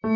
If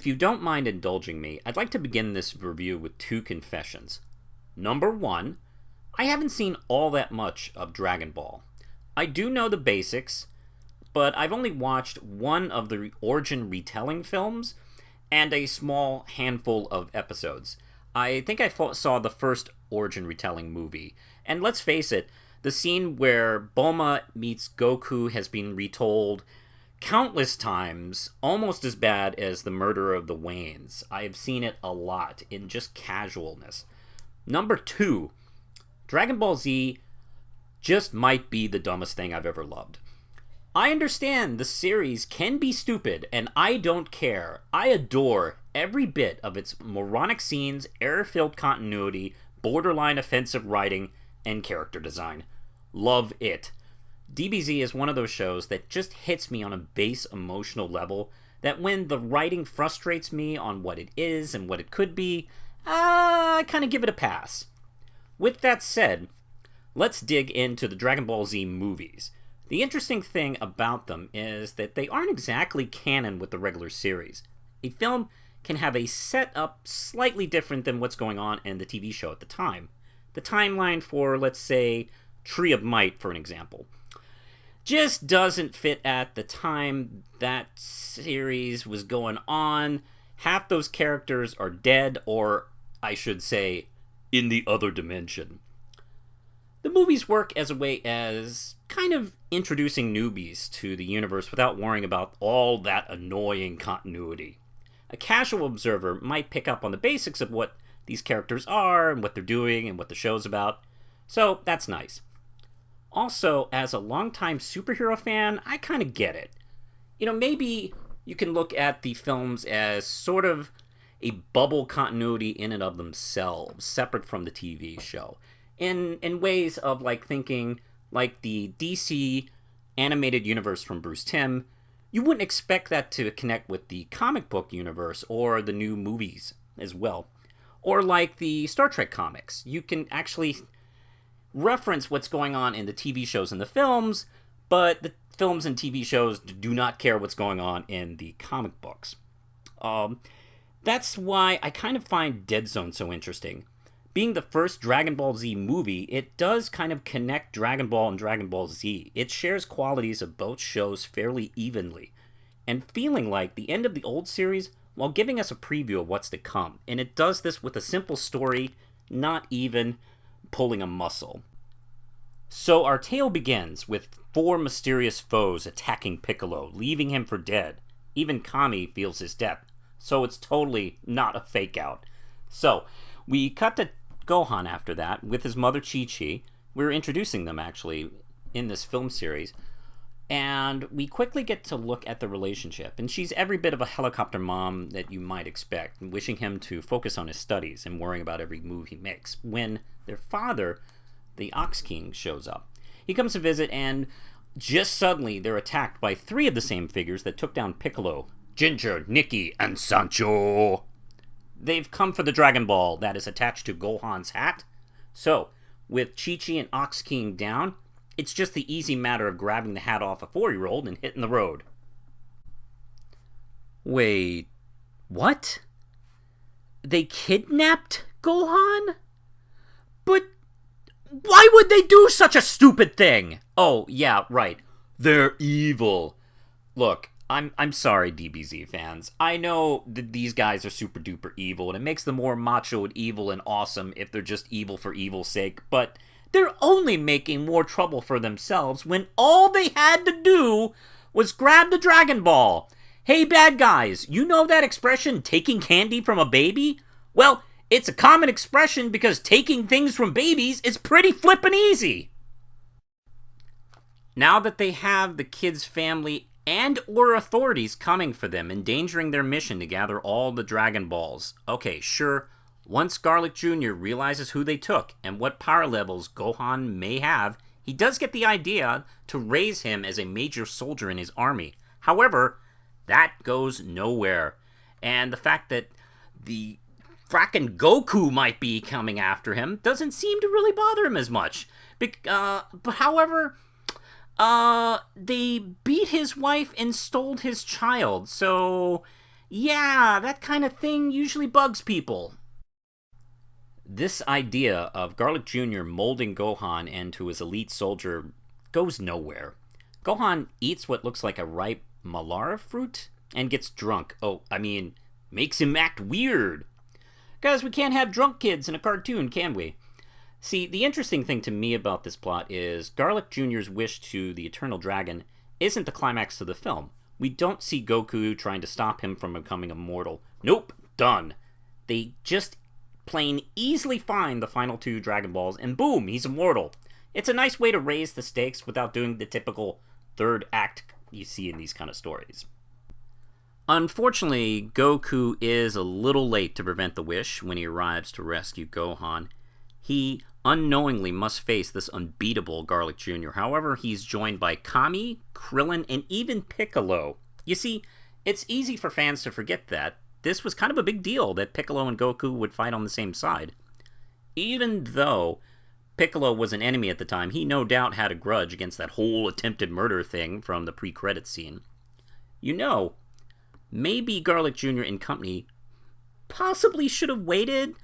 you don't mind indulging me, I'd like to begin this review with two confessions. Number one, I haven't seen all that much of Dragon Ball. I do know the basics, but I've only watched one of the origin retelling films and a small handful of episodes. I think I saw the first origin retelling movie, and let's face it, the scene where Bulma meets Goku has been retold countless times, almost as bad as the murder of the Waynes. I have seen it a lot in just casualness. Number two, Dragon Ball Z just might be the dumbest thing I've ever loved. I understand the series can be stupid, and I don't care. I adore every bit of its moronic scenes, error-filled continuity, borderline offensive writing, and character design. Love it. DBZ is one of those shows that just hits me on a base emotional level that when the writing frustrates me on what it is and what it could be, I kind of give it a pass. With that said, let's dig into the Dragon Ball Z movies. The interesting thing about them is that they aren't exactly canon with the regular series. A film can have a setup slightly different than what's going on in the TV show at the time. The timeline for, let's say, Tree of Might, for an example, just doesn't fit at the time that series was going on. Half those characters are dead, or I should say, in the other dimension. The movies work as a way as kind of introducing newbies to the universe without worrying about all that annoying continuity. A casual observer might pick up on the basics of what these characters are and what they're doing and what the show's about, so that's nice. Also, as a longtime superhero fan, I kind of get it. Maybe you can look at the films as sort of a bubble continuity in and of themselves, separate from the TV show. In ways of thinking like the DC animated universe from Bruce Timm, you wouldn't expect that to connect with the comic book universe or the new movies as well. Or like the Star Trek comics, you can actually reference what's going on in the TV shows and the films, but the films and TV shows do not care what's going on in the comic books. That's why I kind of find Dead Zone so interesting. Being the first Dragon Ball Z movie, it does kind of connect Dragon Ball and Dragon Ball Z. It shares qualities of both shows fairly evenly, and feeling like the end of the old series while giving us a preview of what's to come. And it does this with a simple story, not even pulling a muscle. So our tale begins with 4 mysterious foes attacking Piccolo, leaving him for dead. Even Kami feels his death, so it's totally not a fake out. So we cut to Gohan after that with his mother Chi-Chi. We're introducing them actually in this film series, and we quickly get to look at the relationship. And she's every bit of a helicopter mom that you might expect, wishing him to focus on his studies and worrying about every move he makes. When their father, the Ox King, shows up, he comes to visit, and just suddenly they're attacked by 3 of the same figures that took down Piccolo: Ginger, Nikki, and Sancho. They've come for the Dragon Ball that is attached to Gohan's hat. So, with Chi-Chi and Ox King down, it's just the easy matter of grabbing the hat off a 4-year-old and hitting the road. Wait, what? They kidnapped Gohan? But why would they do such a stupid thing? Oh, yeah, right. They're evil. Look, I'm sorry, DBZ fans. I know that these guys are super duper evil, and it makes them more macho and evil and awesome if they're just evil for evil's sake, but they're only making more trouble for themselves when all they had to do was grab the Dragon Ball. Hey, bad guys, you know that expression, taking candy from a baby? Well, it's a common expression because taking things from babies is pretty flippin' easy. Now that they have the kid's family and or authorities coming for them, endangering their mission to gather all the Dragon Balls. Okay, sure, once Garlic Jr. realizes who they took and what power levels Gohan may have, He does get the idea to raise him as a major soldier in his army. However, that goes nowhere. And the fact that the frackin' Goku might be coming after him doesn't seem to really bother him as much. However, they beat his wife and stole his child. So, yeah, that kind of thing usually bugs people. This idea of Garlic Jr. molding Gohan into his elite soldier goes nowhere. Gohan eats what looks like a ripe Malara fruit and gets drunk. Makes him act weird. Guys, we can't have drunk kids in a cartoon, can we? See, the interesting thing to me about this plot is Garlic Jr.'s wish to the Eternal Dragon isn't the climax to the film. We don't see Goku trying to stop him from becoming immortal. Nope, done. They just plain easily find the final 2 Dragon Balls, and boom, he's immortal. It's a nice way to raise the stakes without doing the typical third act you see in these kind of stories. Unfortunately, Goku is a little late to prevent the wish when he arrives to rescue Gohan. He unknowingly must face this unbeatable Garlic Jr. However, he's joined by Kami, Krillin, and even Piccolo. You see, it's easy for fans to forget that this was kind of a big deal that Piccolo and Goku would fight on the same side. Even though Piccolo was an enemy at the time, he no doubt had a grudge against that whole attempted murder thing from the pre-credit scene. Maybe Garlic Jr. and company possibly should have waited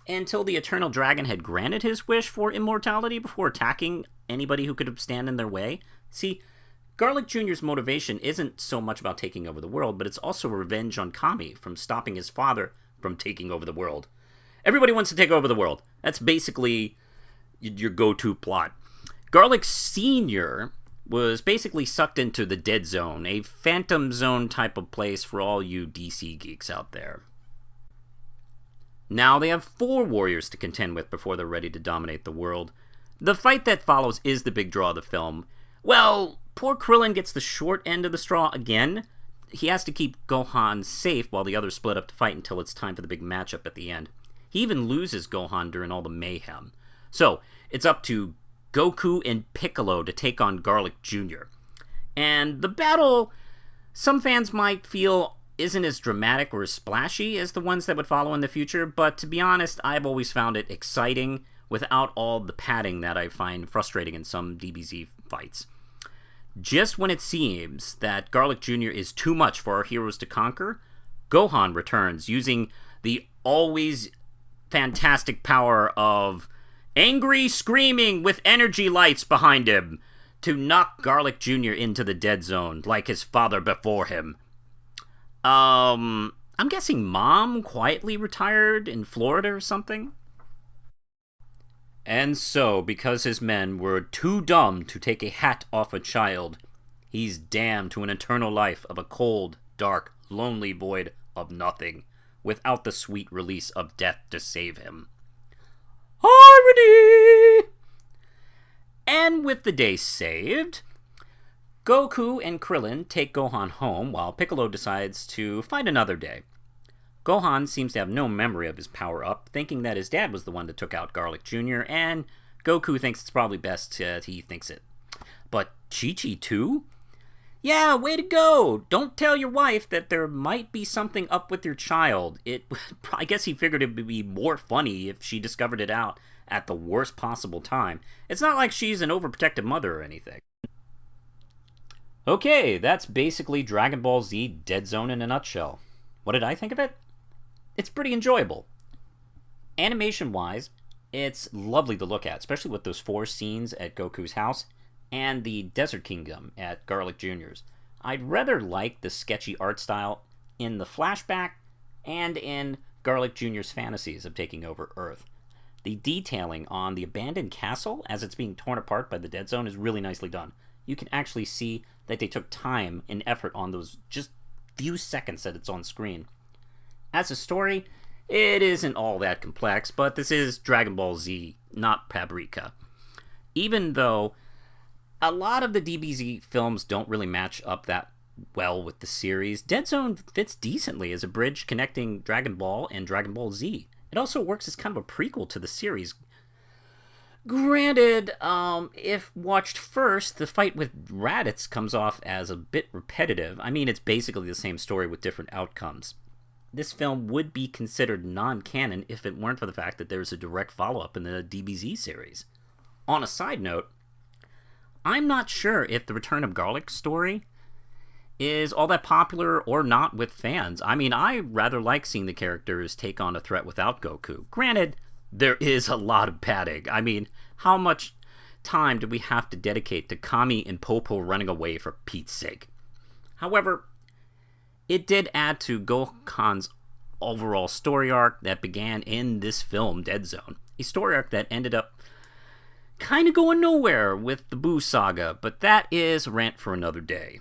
until the Eternal Dragon had granted his wish for immortality before attacking anybody who could stand in their way. See, Garlic Jr.'s motivation isn't so much about taking over the world, but it's also revenge on Kami from stopping his father from taking over the world. Everybody wants to take over the world. That's basically your go-to plot. Garlic Sr. was basically sucked into the Dead Zone, a Phantom Zone type of place for all you DC geeks out there. Now they have 4 warriors to contend with before they're ready to dominate the world. The fight that follows is the big draw of the film. Well, poor Krillin gets the short end of the straw again. He has to keep Gohan safe while the others split up to fight until it's time for the big matchup at the end. He even loses Gohan during all the mayhem. So, it's up to Goku and Piccolo to take on Garlic Jr. And the battle, some fans might feel, isn't as dramatic or as splashy as the ones that would follow in the future, but to be honest, I've always found it exciting without all the padding that I find frustrating in some DBZ fights. Just when it seems that Garlic Jr. is too much for our heroes to conquer, Gohan returns using the always fantastic power of angry screaming with energy lights behind him to knock Garlic Jr. into the Dead Zone like his father before him. I'm guessing Mom quietly retired in Florida or something? And so, because his men were too dumb to take a hat off a child, he's damned to an eternal life of a cold, dark, lonely void of nothing, without the sweet release of death to save him. Irony! And with the day saved, Goku and Krillin take Gohan home while Piccolo decides to fight another day. Gohan seems to have no memory of his power-up, thinking that his dad was the one that took out Garlic Jr., and Goku thinks it's probably best he thinks it. But Chi-Chi too? Yeah, way to go! Don't tell your wife that there might be something up with your child. I guess he figured it would be more funny if she discovered it out at the worst possible time. It's not like she's an overprotective mother or anything. Okay, that's basically Dragon Ball Z Dead Zone in a nutshell. What did I think of it? It's pretty enjoyable. Animation-wise, it's lovely to look at, especially with those 4 scenes at Goku's house and the Desert Kingdom at Garlic Jr.'s. I'd rather like the sketchy art style in the flashback and in Garlic Jr.'s fantasies of taking over Earth. The detailing on the abandoned castle as it's being torn apart by the Dead Zone is really nicely done. You can actually see that they took time and effort on those just few seconds that it's on screen. As a story, it isn't all that complex, but this is Dragon Ball Z, not Paprika. Even though a lot of the DBZ films don't really match up that well with the series, Dead Zone fits decently as a bridge connecting Dragon Ball and Dragon Ball Z. It also works as kind of a prequel to the series. Granted, if watched first, the fight with Raditz comes off as a bit repetitive. I mean, it's basically the same story with different outcomes. This film would be considered non-canon if it weren't for the fact that there's a direct follow-up in the DBZ series. On a side note, I'm not sure if the Return of Garlic story is all that popular or not with fans. I mean, I rather like seeing the characters take on a threat without Goku. Granted, there is a lot of padding. I mean, how much time do we have to dedicate to Kami and Popo running away for Pete's sake? However, it did add to Gohan's overall story arc that began in this film, Dead Zone. A story arc that ended up kind of going nowhere with the Boo saga, but that is a rant for another day.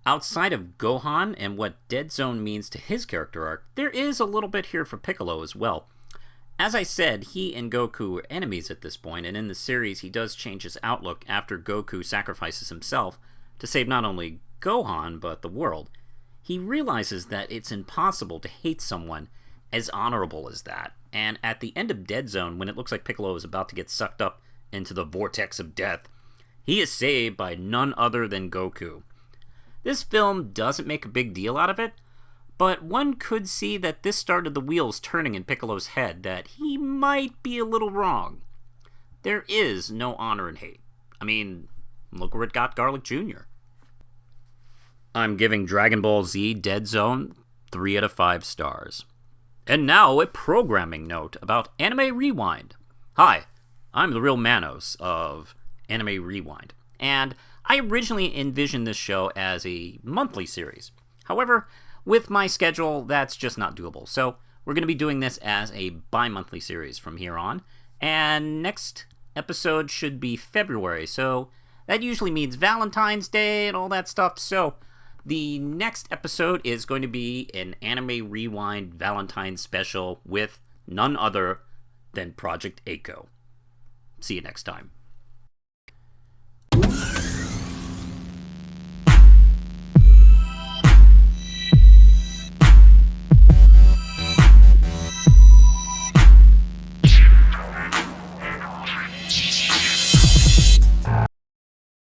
Outside of Gohan and what Dead Zone means to his character arc, there is a little bit here for Piccolo as well. As I said, he and Goku are enemies at this point, and in the series he does change his outlook after Goku sacrifices himself to save not only Gohan, but the world. He realizes that it's impossible to hate someone as honorable as that, and at the end of Dead Zone, when it looks like Piccolo is about to get sucked up into the vortex of death, he is saved by none other than Goku. This film doesn't make a big deal out of it, but one could see that this started the wheels turning in Piccolo's head, that he might be a little wrong. There is no honor in hate. I mean, look where it got Garlic Jr. I'm giving Dragon Ball Z Dead Zone 3 out of 5 stars. And now a programming note about Anime Rewind. Hi, I'm the real Manos of Anime Rewind, and I originally envisioned this show as a monthly series. However, with my schedule, that's just not doable. So we're going to be doing this as a bi-monthly series from here on. And next episode should be February. So that usually means Valentine's Day and all that stuff. So the next episode is going to be an Anime Rewind Valentine's special with none other than Project Echo. See you next time.